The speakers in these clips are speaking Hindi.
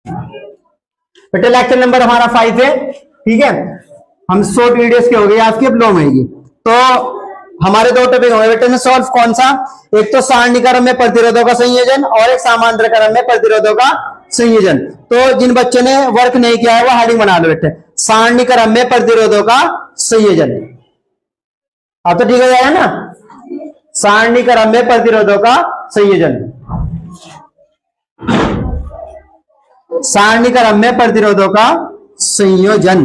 बेटे लेक्चर नंबर हमारा 5 है, ठीक है। हम शॉर्ट वीडियोस के हो गए, आपकी अब लॉन्ग होगी। तो हमारे दो टॉपिक होंगे बेटे में सॉल्व। कौन सा? एक तो सारणी क्रम में प्रतिरोधों का संयोजन और एक समांतर क्रम में प्रतिरोधों का संयोजन। तो जिन बच्चों ने वर्क नहीं किया है वो हेडिंग बना लो बेटे, सारणी क्रम में प्रतिरोधों का संयोजन। अब तो ठीक हो जाएगा ना, सारणी क्रम में प्रतिरोधों का संयोजन। सारणी क्रम में प्रतिरोधों का संयोजन।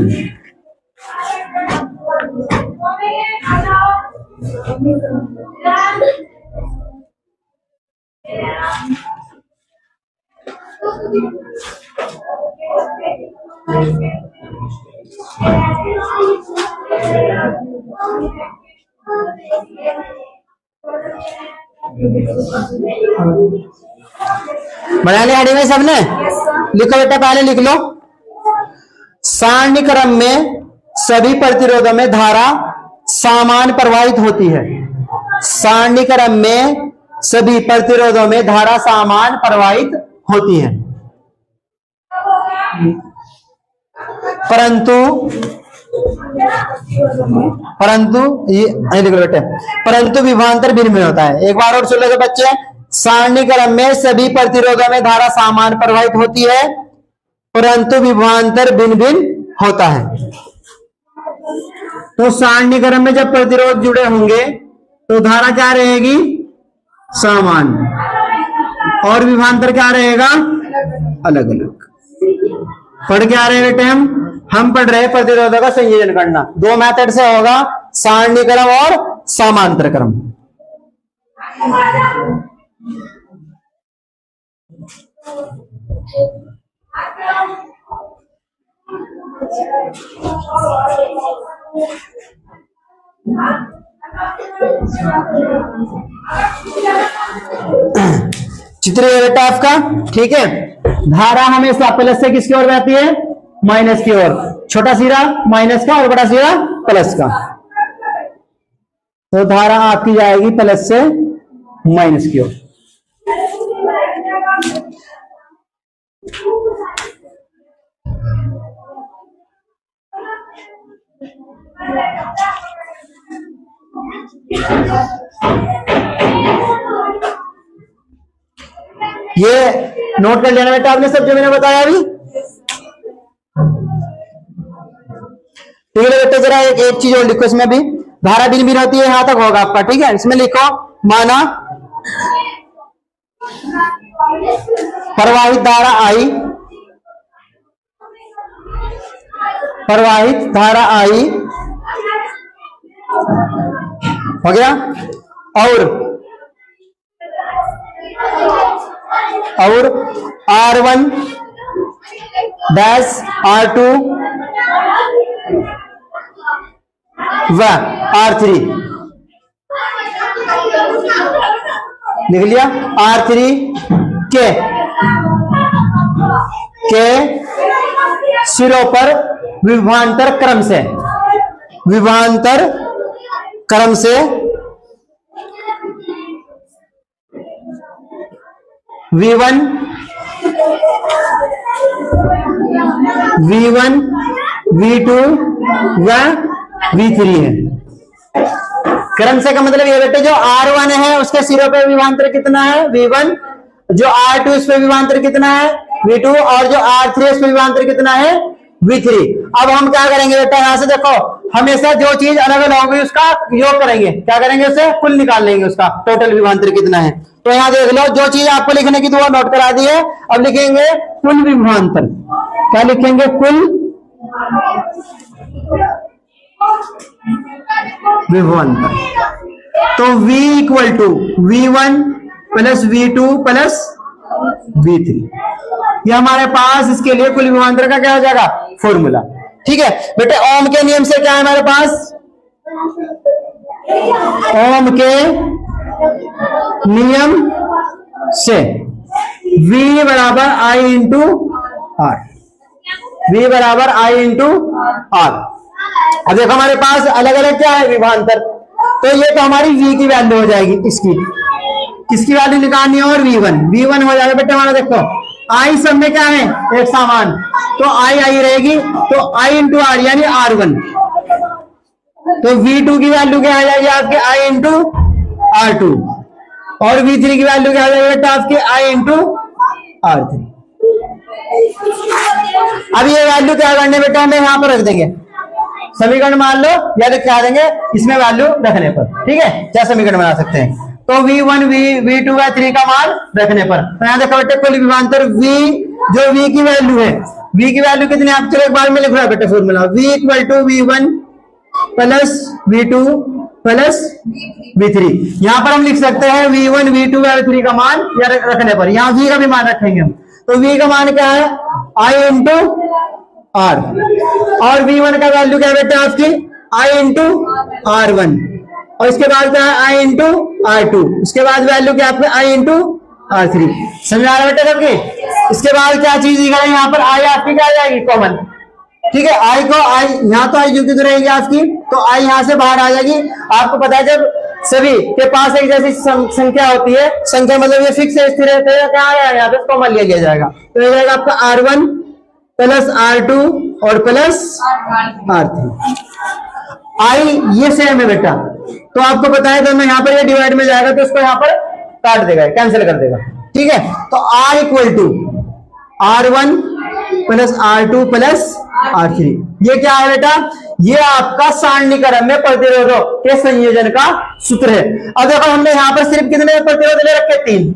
बना लिया हेडिंग में सबने? लिखो बेटा, पहले लिख लो, सारणी क्रम में सभी प्रतिरोधों में धारा समान प्रवाहित होती है। सारणी क्रम में सभी प्रतिरोधों में धारा समान प्रवाहित होती है, परंतु ये लिख लो बेटे, परंतु विभवांतर भिन्न भिन्न होता है। एक बार और सुन लो बच्चे, सारणी क्रम में सभी प्रतिरोधों में धारा समान प्रवाहित होती है परंतु विभवांतर भिन्न भिन्न होता है। तो सारणी क्रम में जब प्रतिरोध जुड़े होंगे तो धारा क्या रहेगी? समान, और विभवांतर क्या रहेगा? अलग अलग। पढ़ के आ रहे बेटे, हम पढ़ रहे प्रतिरोधों का संयोजन करना। दो मेथड से होगा, सारणी क्रम और समांतर क्रम। चित्र है बेटा आपका, ठीक है। धारा हमेशा प्लस से किसकी ओर बहती है? माइनस की ओर। छोटा सिरा माइनस का और बड़ा सिरा प्लस का, तो धारा आपकी जाएगी प्लस से माइनस की ओर। ये नोट कर लेना बेटा आपने सब जो मैंने बताया अभी, ठीक है बेटा। जरा एक चीज और लिखो इसमें भी, धारा भिन्न भिन्न होती है, यहां तक होगा आपका, ठीक है। इसमें लिखो, माना प्रवाहित धारा आई, प्रवाहित धारा आई हो गया, और R1 डैश R2 व R3 लिख लिया। R3 के सिरों पर विभवांतर क्रम से V1 V2 व V3 है। क्रम से का मतलब ये बेटे, जो R1 है उसके सिरों पे विभवांतर कितना है? V1। जो R2 इस पे विभवांतर कितना है? V2। और जो R3 इस पे विभवांतर कितना है? V3। अब हम क्या करेंगे बेटा, यहां से देखो, हमेशा जो चीज अलग अलग होगी उसका योग करेंगे। क्या करेंगे? उसे कुल निकाल लेंगे, उसका टोटल विभवांतर कितना है। तो यहां देख लो, जो चीज आपको लिखने की तो वो नोट करा दी है। अब लिखेंगे कुल विभवांतर। क्या लिखेंगे? कुल विभवांतर। तो V equal to V1 plus V2 plus V3, ये हमारे पास इसके लिए कुल विभवांतर का क्या हो जाएगा? फॉर्मूला, ठीक है बेटे। ओम के नियम से क्या है हमारे पास? ओम के नियम से V बराबर I इंटू R, V बराबर I इंटू R। अब देखो हमारे पास अलग अलग क्या है? विभवांतर। तो ये तो हमारी V की वैल्यू हो जाएगी, इसकी वैल्यू निकालनी है, और V1 हो जाएगा बेटा हमारा। देखो आई सब में क्या है, एक सामान, तो आई रहेगी, तो आई इंटू आर यानी R1, तो V2 की वैल्यू क्या आ जाएगी आपके I इंटू R2, और V3 की वैल्यू क्या आ जाएगी बेटा आपकी I इंटू R3। अब ये वैल्यू क्या करने बेटा हमें यहाँ पर रख देंगे, समीकरण मान लो या तो क्या देंगे इसमें वैल्यू रखने पर, ठीक है, क्या समीकरण बना सकते हैं, तो V1 V2 V3 का मान रखने पर, तो यहाँ देखो बेटे कुल विभवांतर V, जो V की वैल्यू है, V की वैल्यू कितनी आप चलो एक बार में लिख रहा है बेटे formula, V equal to V1 plus V2 plus V3, यहाँ पर हम लिख सकते हैं V1 V2 V3 का मान या रखने पर, यहाँ V का भी मान रखेंगे हम, तो V का मान क्या है I इंटू R, और V1 का वैल्यू क्या है बेटा आपकी I इंटू R1, और इसके बाद क्या है I इंटू R2, उसके बाद वैल्यू क्या आपके I इंटू R3, समझ आ रहा है बेटा सबकी। इसके बाद क्या चीज दी गई यहाँ पर I आपकी क्या आ जाएगी कॉमन, ठीक है, I को I यहाँ तो I जुड़ी तो रहेगी आपकी, तो I यहाँ से बाहर आ जाएगी। आपको पता है जब सभी के पास एक जैसी संख्या होती है, संख्या मतलब ये फिक्स स्थिर रहते हैं, क्या आएगा यहाँ पे कॉमन लिया जाएगा, तो ये जाएगा आपका R1 प्लस R2 और प्लस R3। आई ये सेम है बेटा, तो आपको पता है तो मैं यहाँ पर ये डिवाइड में जाएगा तो इसको यहाँ पर काट देगा, कैंसिल कर देगा, ठीक है, तो R equal to R1 plus R2 plus R3, ये क्या है बेटा, ये आपका सारणीक्रम में प्रतिरोधों के संयोजन का सूत्र है। अब देखो हमने यहाँ पर सिर्फ कितने प्रतिरोध ले रखे, 3,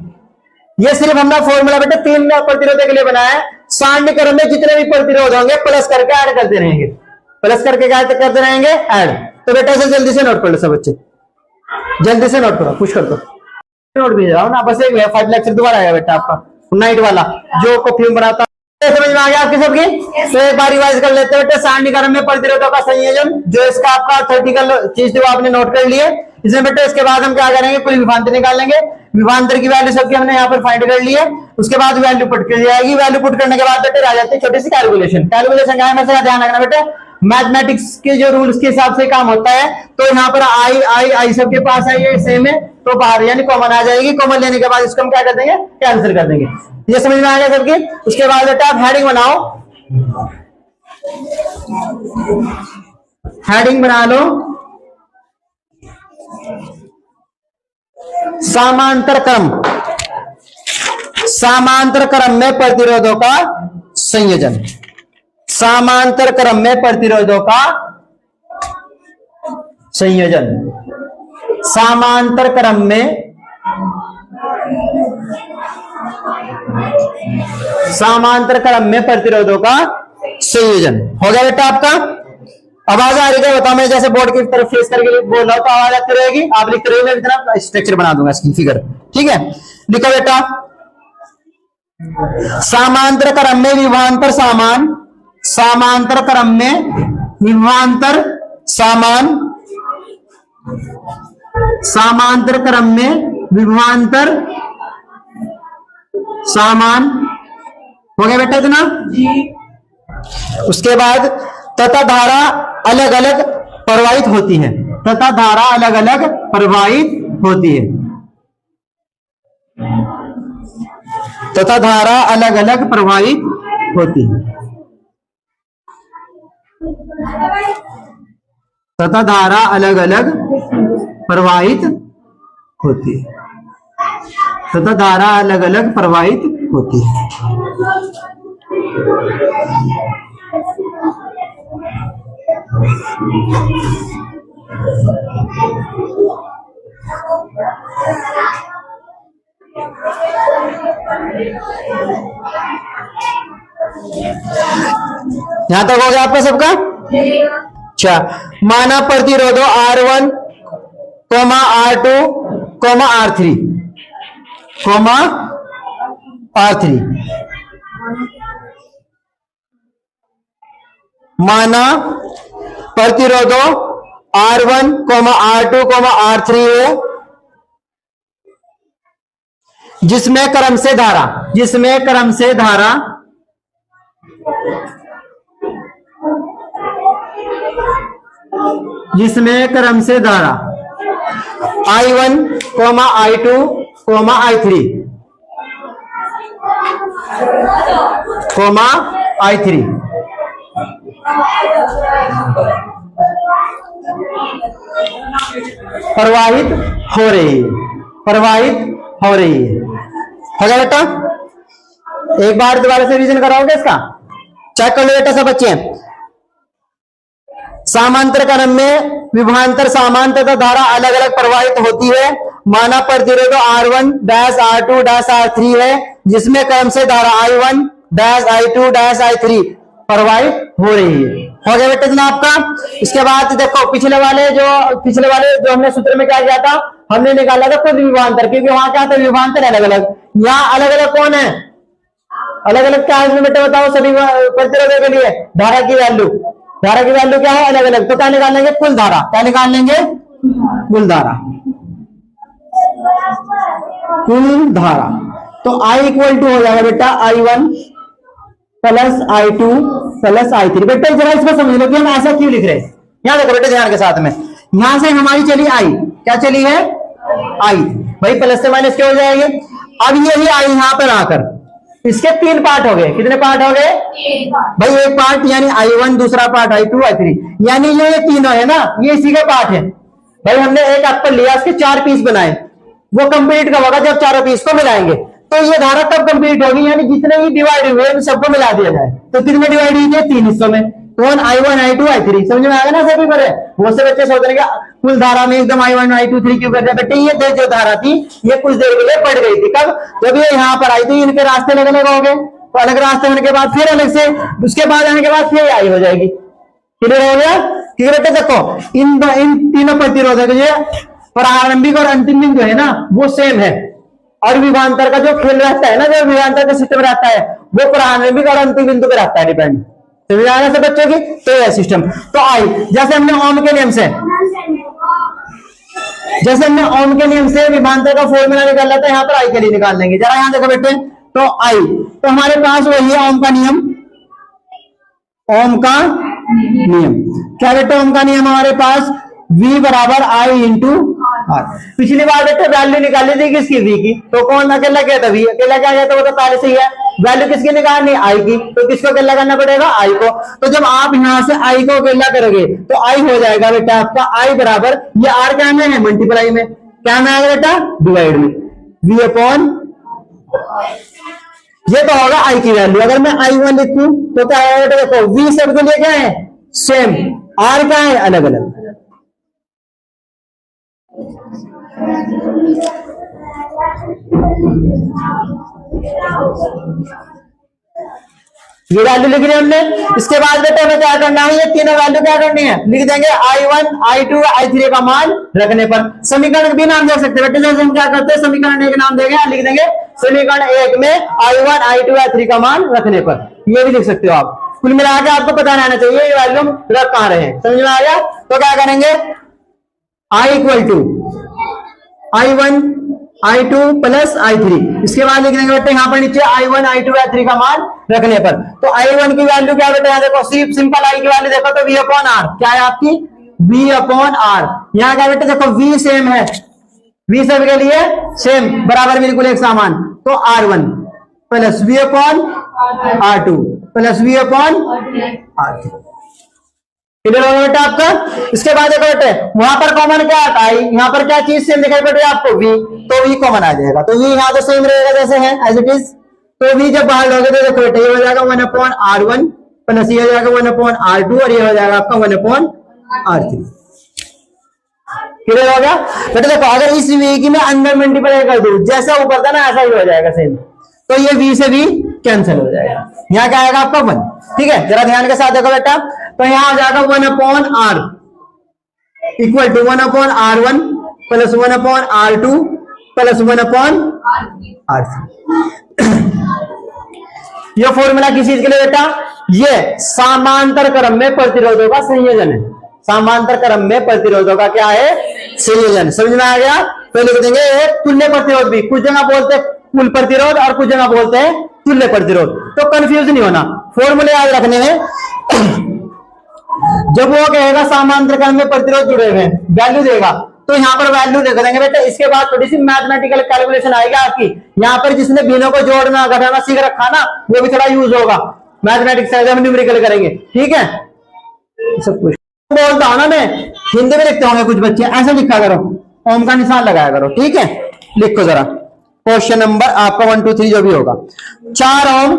ये सिर्फ हमने फॉर्मूला बेटा 3 प्रतिरोध के लिए बनाया है, सारणीक्रम में जितने भी प्रतिरोध होंगे प्लस करके ऐड करते रहेंगे, प्लस करके क्या करते रहेंगे ऐड। तो बेटा इसे जल्दी से नोट कर लो सब बच्चे, जल्दी से नोट करो, पुश कर दो, नोट भी जाओ ना, बस एक 5 लेक्चर दोबारा आएगा बेटा आपका नाइट वाला जो कॉपी में बनाता, समझ में आ गया आपकी सबकी। तो एक बार रिवाइज कर लेते हैं बेटा, सारणीक्रम में प्रतिरोधों का संयोजन, जो इसका आपका थ्योरेटिकल चीज जो आपने नोट कर लिए इसमें बेटा, इसके बाद हम क्या करेंगे कुल विभवांतर निकाल लेंगे, विभवांतर की वैल्यू सबकी हमने यहाँ पर फाइंड कर ली है, उसके बाद वैल्यू पुट कर जाएगी, वैल्यू पुट करने के बाद बेटे आ जाती है छोटी सी कैलकुलेशन क्या है, मैं ध्यान रखना बेटे, मैथमेटिक्स के जो रूल्स के हिसाब से काम होता है, तो यहाँ पर आई सबके पास आई सेम है, तो बाहर यानी कॉमन आ जाएगी, कॉमन लेने के बाद इसको हम क्या कर देंगे कैंसिल कर देंगे, ये समझ में आ गया सबके। उसके बाद बेटा आप हेडिंग बनाओ, हेडिंग बना लो समांतर क्रम, समांतर क्रम में प्रतिरोधों का संयोजन, समांतर क्रम में प्रतिरोधों का संयोजन, समांतर क्रम में, समांतर क्रम में प्रतिरोधों का संयोजन हो गया बेटा आपका। आवाज आ रही है बताओ, मैं जैसे बोर्ड की तरफ फेस करके बोल रहा हूं तो आवाज आती रहेगी, आप लिखते रहिए, मैं इतना स्ट्रक्चर बना दूंगा इसकी फिगर, ठीक है, लिखो बेटा समांतर क्रम में विभवांतर सामान, समांतर क्रम में विभवांतर सामान, समांतर क्रम में विभवांतर सामान, हो गया बेटा इतना। उसके बाद तथा धारा अलग अलग प्रवाहित होती है, तथा धारा अलग अलग प्रवाहित होती है, तथा धारा अलग अलग प्रवाहित होती है, तथा धारा अलग अलग प्रवाहित होती है, तथा धारा अलग अलग प्रवाहित होती है। यहां तक हो गया आपका सबका। अच्छा, माना प्रतिरोधो R1, R2, R3, R3, माना प्रतिरोधो R1, R2, R3 है, जिसमें क्रम से धारा, जिसमें क्रम से धारा जिसमें क्रम से धारा I1, I2, I3 coma I3 प्रवाहित हो रही है, प्रवाहित हो रही है। हो गया बेटा? एक बार दोबारा से रिवीजन कराओगे इसका? चेक कर लो बेटा सब बच्चे। समांतर क्रम में विभवांतर समांतर तथा धारा अलग अलग प्रवाहित होती है। माना प्रतिरोध R1 R2 R3 है, जिसमें क्रम से धारा I1 I2 I3 प्रवाहित हो रही है। हो गया बेटा जनाब का? इसके बाद देखो पिछले वाले जो हमने सूत्र में क्या किया था, हमने निकाला था खुद विभवांतर, क्योंकि वहां क्या था विभवांतर अलग अलग, यहाँ अलग अलग कौन है, अलग अलग क्या है बेटा बताओ सभी प्रतिरोधों के लिए धारा की वैल्यू क्या है अलग अलग। तो क्या निकाल लेंगे कुल धारा, क्या निकाल लेंगे कुल धारा, कुल धारा। तो I इक्वल टू हो जाएगा बेटा I1 plus I2 plus I3। बेटा जरा इसको समझ लो कि हम ऐसा क्यों लिख रहे हैं। यहां देखो बेटा ध्यान के साथ में, यहां से हमारी चली I, क्या चली है I, भाई प्लस से माइनस क्या हो जाएंगे। अब यही I यहां पर आकर इसके 3 पार्ट हो गए, कितने पार्ट हो गए भाई, एक पार्ट यानी I1, दूसरा पार्ट I2 I3, यानी ये तीनों है ना, ये इसी का पार्ट है भाई। हमने एक एप्पल लिया, उसके 4 पीस बनाए, वो कंप्लीट कब होगा जब चारों पीस को मिलाएंगे। तो ये धारा कब कंप्लीट होगी, यानी जितने भी डिवाइड हुए उन सबको मिला दिया जाए। तो कितने डिवाइड हुई है 3 हिस्सों में, कौन I1 I2 I3, समझ में आएगा ना सभी को। बहुत से बच्चे सोचने के कुल धारा में एकदम I1 I2 3 क्यों कर रहे हैं बेटे, ये जो धारा थी ये कुछ देर के लिए बढ़ गई थी, कब जब ये यहाँ पर आई थी, इनके रास्ते अलग अलग हो गए, तो अलग रास्ते होने के बाद फिर अलग से, उसके बाद आने के बाद फिर आई हो जाएगी। क्लियर हो गया? क्लियर बेटे देखो इन तीनों प्रतिरोधक जो प्रारंभिक और अंतिम बिंदु है ना वो सेम है, और विभवांतर का जो खेल रहता है ना, जो विभवांतर का सिस्टम रहता है वो प्रारंभिक और अंतिम बिंदु पे रहता है डिपेंड। तो से बच्चों की तो यह सिस्टम। तो आई जैसे हमने ओम के नियम से विभवांतर का फॉर्मूला निकाला था, यहाँ पर आई के लिए निकाल लेंगे। जरा यहाँ देखो बेटे, तो आई तो हमारे पास वही है ओम का नियम, ओम का नियम क्या बेटे, ओम का नियम हमारे पास V बराबर I इंटू R। पिछली बार बेटे वैल्यू निकाली थी किसकी, V की, तो कौन अकेला क्या था, V अकेला क्या गया था, वो तो पहले से ही है। वैल्यू किसकी निकालनी, I की, तो किसको अकेला करना पड़ेगा, I को। तो जब आप यहां से I को अकेला करोगे तो I हो जाएगा बेटा आपका I बराबर, ये R क्या में है मल्टीप्लाई में, क्या में आएगा बेटा डिवाइड में, V अपॉन, ये तो होगा I की वैल्यू। अगर मैं I1 लिखूं तो क्या आएगा बेटा, देखो V सबके लिए क्या है सेम, R क्या है अलग अलग। ये वैल्यू लिख रहे हैं हमने। इसके बाद बेटा हमें क्या करना है, ये तीनों वैल्यू क्या करनी है लिख देंगे, I1 I2 I3 का मान रखने पर। समीकरण भी नाम दे सकते हैं बेटे, जैसे हम क्या करते हैं समीकरण एक नाम देंगे, लिख देंगे समीकरण 1 में I1 I2 I3 का मान रखने पर, ये भी लिख सकते हो आप। कुल मिला के आपको पता रहना चाहिए ये वैल्यू रख कहां रहे हैं, समझ में आ गया। तो क्या करेंगे, I equal to I1 I2 plus I3, इसके बाद लिख देंगे बेटे यहाँ पर नीचे I1 I2 I3 का मान रखने पर। तो I1 की वैल्यू क्या बेटे, यहाँ देखो सिंपल I की वैल्यू देखो तो V अपॉन R, क्या है आपकी V अपॉन R। यहाँ क्या बेटे देखो V सेम है, V सब के लिए सेम बराबर बिल्कुल एक समान, तो R1 plus V upon R2 plus V upon R3। Clear होगा बेटा आपका। इसके बाद देखो बेटे वहां पर कॉमन क्या आता है, यहाँ पर क्या चीज सेम दिखाई पड़ रही है आपको V, तो V कॉमन आ जाएगा, तो V यहाँ तो सेम रहेगा जैसे है एज इट इज। तो V जब बाहर लोगे तो देखो बेटे ये हो जाएगा 1 अपॉन R1 प्लस ये हो जाएगा 1 अपॉन R2 और ये हो जाएगा आपका 1 अपॉन R3। क्लियर हो गया बेटे। देखो अगर इस V की मैं अंदर मल्टीप्लाई कर दूं, जैसा ऊपर था ना ऐसा ही हो जाएगा सेम, तो ये V से V कैंसिल हो जाएगा, यहाँ क्या आएगा आपका 1। ठीक है, जरा ध्यान के साथ देखो बेटा, तो यहाँ आ जाएगा 1 upon R equal to 1 upon R1 plus 1 upon R2 plus 1 upon R3। ये फॉर्मूला किस चीज के लिए बेटा, ये समांतर क्रम में प्रतिरोधों का संयोजन है, समांतर क्रम में प्रतिरोधों का क्या है संयोजन, समझ में आ गया। तो लिख देंगे एक तुल्य प्रतिरोध भी, कुछ जगह बोलते हैं कुल प्रतिरोध और कुछ जगह बोलते हैं तुल्य प्रतिरोध, तो कंफ्यूज नहीं होना, फॉर्मूले याद रखने में। जब वो कहेगा समांतर क्रम में प्रतिरोध जुड़े हुए वैल्यू देगा, तो यहाँ पर वैल्यू लिख देंगे बेटा। इसके बाद थोड़ी सी मैथमेटिकल कैलकुलेशन आएगी आपकी। यहाँ पर जिसने भिन्नों को जोड़ना घटाना सीख रखा ना, वो भी थोड़ा यूज होगा मैथमेटिक्स से, हम न्यूमेरिकल करेंगे। ठीक है, सब कुछ बोलता हूं ना मैं, हिंदी में लिखते होंगे कुछ बच्चे, ऐसे लिखा करो, ओम का निशान लगाया करो। ठीक है, लिखो जरा क्वेश्चन नंबर आपका 1 2 3 जो भी होगा। 4 ओम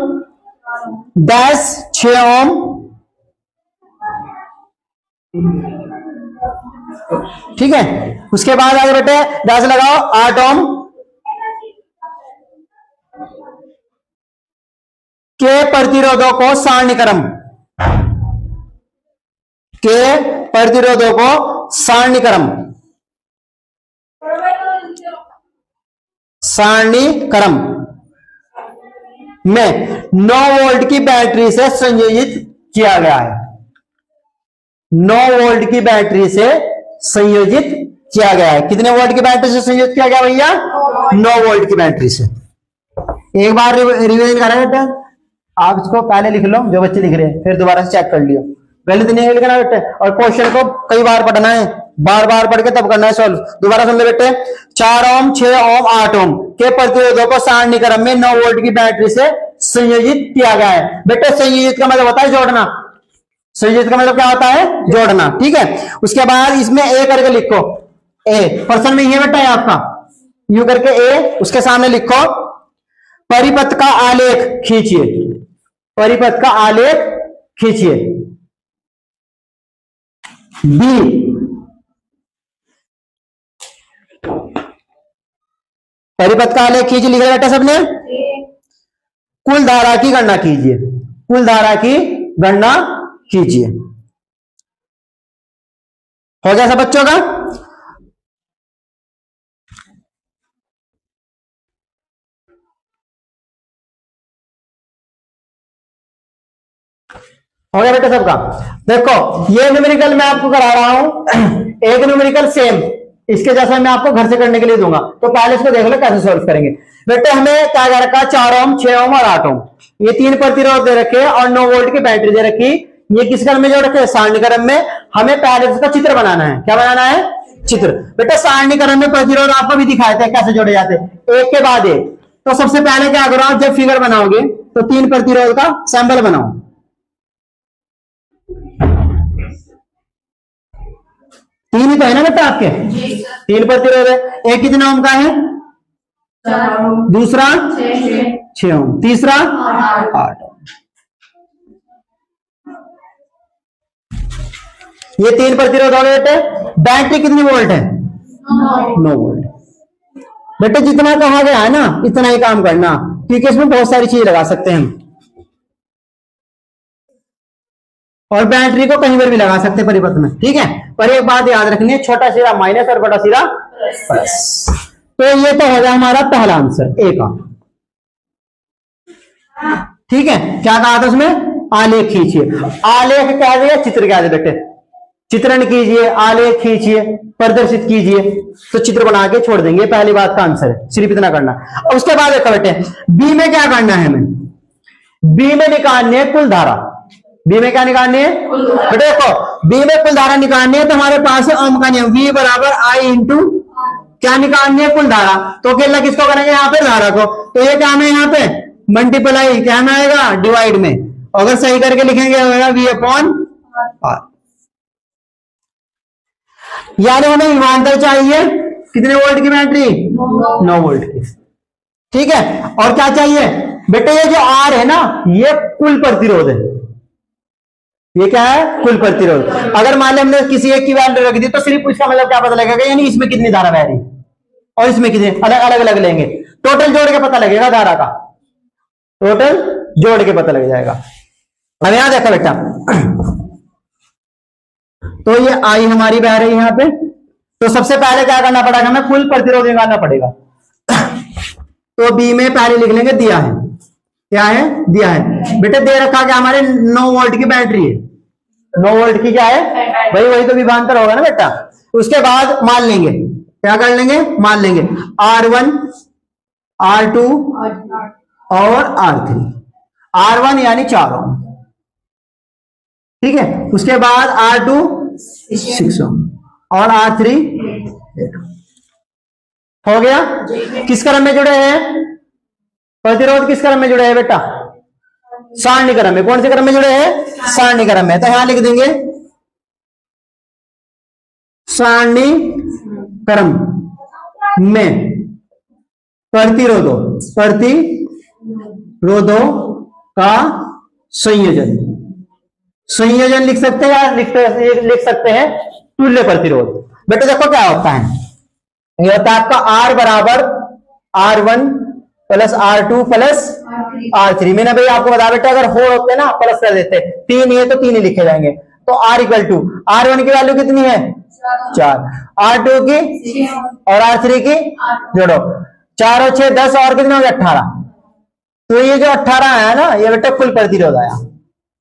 डैश 6 ओम ठीक है। उसके बाद आगे बेटे डैश लगाओ 8 ओम के प्रतिरोधों को सारणीक्रम के प्रतिरोधों को सारणीक्रम में 9 वोल्ट की बैटरी से संयोजित किया गया है। 9 वोल्ट की बैटरी से संयोजित किया गया है। कितने वोल्ट की बैटरी से संयोजित किया गया भैया? 9 वोल्ट की बैटरी से। एक बार रिवीजन करा बेटा, आप इसको पहले लिख लो जो बच्चे लिख रहे हैं, फिर दोबारा से चेक कर लियो, गलत नहीं लिखना बेटे। और क्वेश्चन को कई बार पढ़ना है, बार बार पढ़ के तब करना है सॉल्व। दोबारा सुन ले बेटे, 4 ओम 6 ओम 8 ओम के प्रतिरोधों को सारणीक्रम में 9 वोल्ट की बैटरी से संयोजित किया गया है। बेटे संयोजित का मतलब होता है जोड़ना, संयोजित का मतलब क्या होता है? जोड़ना। ठीक है, उसके बाद इसमें ए करके लिखो, ए पर्सन में ये बेटा है आपका, यू करके ए, उसके सामने लिखो परिपथ का आलेख खींचिए, परिपथ का आलेख खींचिए। बी परिपथ का आलेख खींचिए, लिखा बेटा सबने। कुल धारा की गणना कीजिए, कुल धारा की गणना कीजिए। हो गया सब बच्चों का? हो गया बेटा सबका? देखो ये न्यूमेरिकल मैं आपको करा रहा हूं, एक न्यूमेरिकल सेम इसके जैसा मैं आपको घर से करने के लिए दूंगा, तो पहले इसको देख लो कैसे सॉल्व करेंगे। बेटे हमें क्या कर रखा? 4 ओम 6 ओम और 8 ओम, ये 3 प्रतिरोध दे रखे और 9 वोल्ट की बैटरी दे रखी। ये किस क्रम में जोड़ रखे? सारणीक्रम में। हमें पहले इसका चित्र बनाना है। क्या बनाना है? चित्र। बेटे सारणीक्रम में प्रतिरोध आपको भी दिखाए थे कैसे जोड़े जाते, एक के बाद एक। तो सबसे पहले क्या करो आप, जब फिगर बनाओगे तो 3 प्रतिरोध का सैंपल बनाओ। तीन ही तो है ना बेटा आपके? 3 प्रतिरोध है। एक कितना ओम का है? दूसरा 6 ओम, तीसरा 8 ओम। ये 3 प्रतिरोध हो गए बेटे। बैटरी कितनी वोल्ट है? 9 वोल्ट। बेटे जितना कहा गया है ना इतना ही काम करना, क्योंकि इसमें बहुत सारी चीज लगा सकते हैं हम, और बैटरी को कहीं पर भी लगा सकते हैं परिपथ में। ठीक है, पर एक बात याद रखनी है, छोटा सिरा माइनस और बड़ा सिरा प्लस। तो ये तो हो गया हमारा पहला आंसर ए का। ठीक है, क्या कहा था उसमें? आलेख खींचिए। आलेख क्या दिया? चित्र क्या दिया बेटे? चित्रण कीजिए, आलेख खींचिए, प्रदर्शित कीजिए। तो चित्र बना के छोड़ देंगे, पहली बात का आंसर है, सिर्फ इतना करना। और उसके बाद देखो बेटे बी में क्या करना है हमें? बी में निकालनी है कुल धारा। बी में क्या निकालनी है? बेटे देखो बी में कुल धारा निकालनी है तो हमारे पास है ओम का नियम, V बराबर I इंटू क्या निकालनी है? कुल धारा। तो अकेला किसको करेंगे यहाँ पे? धारा को। तो ये क्या है यहाँ पे? मल्टीप्लाई क्या में आएगा? डिवाइड में। अगर सही करके लिखेंगे होगा V अपॉन R। यानी हमें विभवांतर चाहिए कितने वोल्ट की बैटरी? 9 वोल्ट की। ठीक है, और क्या चाहिए बेटे? ये जो R है ना ये कुल प्रतिरोध है। ये क्या है? कुल प्रतिरोध। अगर मान लें हमने किसी एक की वैल्यू रख दी तो सिर्फ इसका मतलब क्या पता लगेगा, यानी इसमें कितनी धारा बह रही और इसमें कितनी, अलग अलग लेंगे, टोटल जोड़ के पता लगेगा धारा का, टोटल जोड़ के पता लग जाएगा। अब यहां देखो बेटा, तो ये आई हमारी बह रही है यहाँ पे। तो सबसे पहले क्या करना पड़ेगा? हमें कुल प्रतिरोध निकालना पड़ेगा। तो बी में पहले लिख लेंगे दिया है, क्या है? दिया है। बेटे दे रखा क्या? हमारे 9 वोल्ट की बैटरी है। 9 वोल्ट की क्या है भाई? वही तो विभवांतर होगा ना बेटा। उसके बाद मान लेंगे, क्या कर लेंगे? मान लेंगे R1 R2 और R3। R1 यानी 4 ओम, ठीक है। उसके बाद R2 6 ओम और R3 हो गया। किस क्रम में जुड़े हैं? प्रतिरोध किस क्रम में जुड़े हैं बेटा? सारणी क्रम में। कौन से क्रम में जुड़े हैं? सारणी क्रम में। तो यहां लिख देंगे सारणी क्रम में प्रतिरोधों का संयोजन। संयोजन लिख सकते हैं या लिख सकते हैं तुल्य प्रतिरोध। बेटा देखो क्या होता है, ये होता है आपका R बराबर R1 plus R2 plus R3। मैंने भाई आपको बता बेटा अगर होल होते ना प्लस कर देते, 3 ही है तो 3 ही लिखे जाएंगे। तो R इक्वल टू R1 की वैल्यू कितनी है? 4, R2 की और R3 की जोड़ो, 4 और 6 10 और कितने हो गए? 18। तो ये जो 18 है ना, ये बेटा कुल प्रतिरोध आया।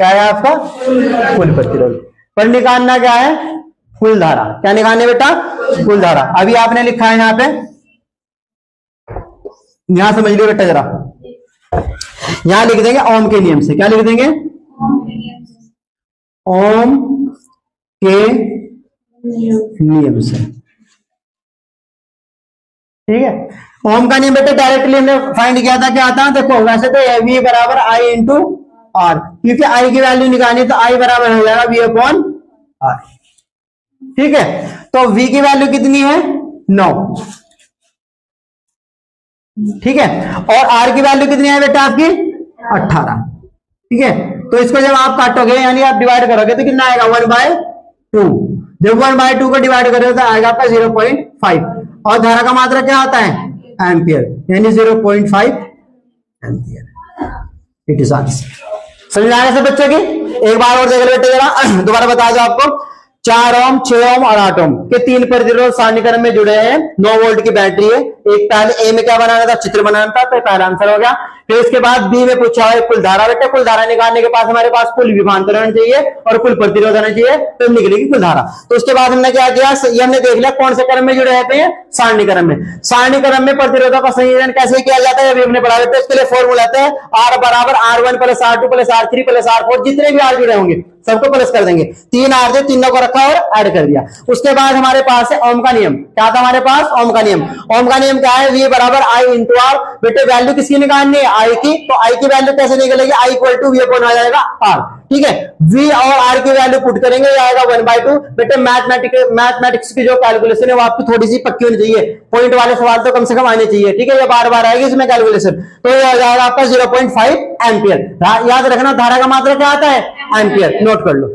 क्या है आपका? कुल प्रतिरोध। पर निकालना क्या है? कुल धारा। क्या निकालने बेटा? कुल धारा। अभी आपने लिखा है यहां पे, यहां समझ लो बेटा जरा, यहां लिख देंगे ओम के नियम से। क्या लिख देंगे? ओम के नियम से। ठीक है। ओम का नियम बेटा डायरेक्टली हमने फाइंड किया था, क्या आता? देखो वैसे तो V बराबर I इंटू R, क्योंकि I की वैल्यू निकालनी तो I बराबर हो जाएगा V अपॉन R। ठीक है। तो V की वैल्यू कितनी है? 9। ठीक है। और R की वैल्यू कितनी है बेटा आपकी? 18। ठीक है। तो इसको जब आप काटोगे यानी आप डिवाइड करोगे तो कितना आएगा? 1/2। जब 1/2 को डिवाइड करोगे तो आएगा आपका 0.5। और धारा का मात्रा क्या होता है? एम्पियर, यानी 0.5 एम्पियर। It is answer. समझ आया सब बच्चों की? एक बार और देख लो बेटे जरा, दोबारा बता दो आपको। 4 ओम, 6 ओम और 8 ओम के 3 प्रतिरोध सारणी क्रम में जुड़े हैं। 9 वोल्ट की बैटरी है। एक पहले ए में क्या बनाना था? चित्र बनाना था, तो पहला आंसर हो गया। फिर उसके बाद बी में पूछा है कुल धारा। बेटा कुल धारा निकालने के पास हमारे पास कुल विभवांतर होना चाहिए और कुल प्रतिरोध होना चाहिए, तो निकलेगी कुल धारा। तो उसके बाद हमने क्या किया? ये हमने देख लिया कौन से क्रम में जुड़े रहते हैं? सारणी क्रम में। सारणी क्रम में प्रतिरोधों का संयोजन कैसे किया जाता है अभी हमने पढ़ा देते हैं। इसके लिए फॉर्मूला है R बराबर R1 plus R2 plus R3 plus R4। जितने भी R जुड़े होंगे सबको प्लस कर देंगे। 3 R थे, तीनों को रखा और ऐड कर दिया। उसके बाद हमारे पास है ओम का नियम। क्या था हमारे पास? ओम का नियम। ओम का नियम क्या है? V बराबर I इंटू R। बेटे वैल्यू किसकी निकालनी है? I की। तो I की वैल्यू कैसे निकलेगी? I equal to V upon आ जाएगा R। ठीक है। V और R की वैल्यू पुट करेंगे, आएगा 1/2। बेटे मैथमेटिक्स की जो कैलकुलेशन है वो आपकी थोड़ी सी पक्की होनी चाहिए। पॉइंट वाले सवाल तो कम से कम आने चाहिए। ठीक है। ये बार बार आएगी इसमें कैलकुलेशन। तो ये आ जाएगा आपका 0.5 एम्पियर। याद रखना धारा का मात्रा क्या आता है? एम्पियर। नोट कर लो।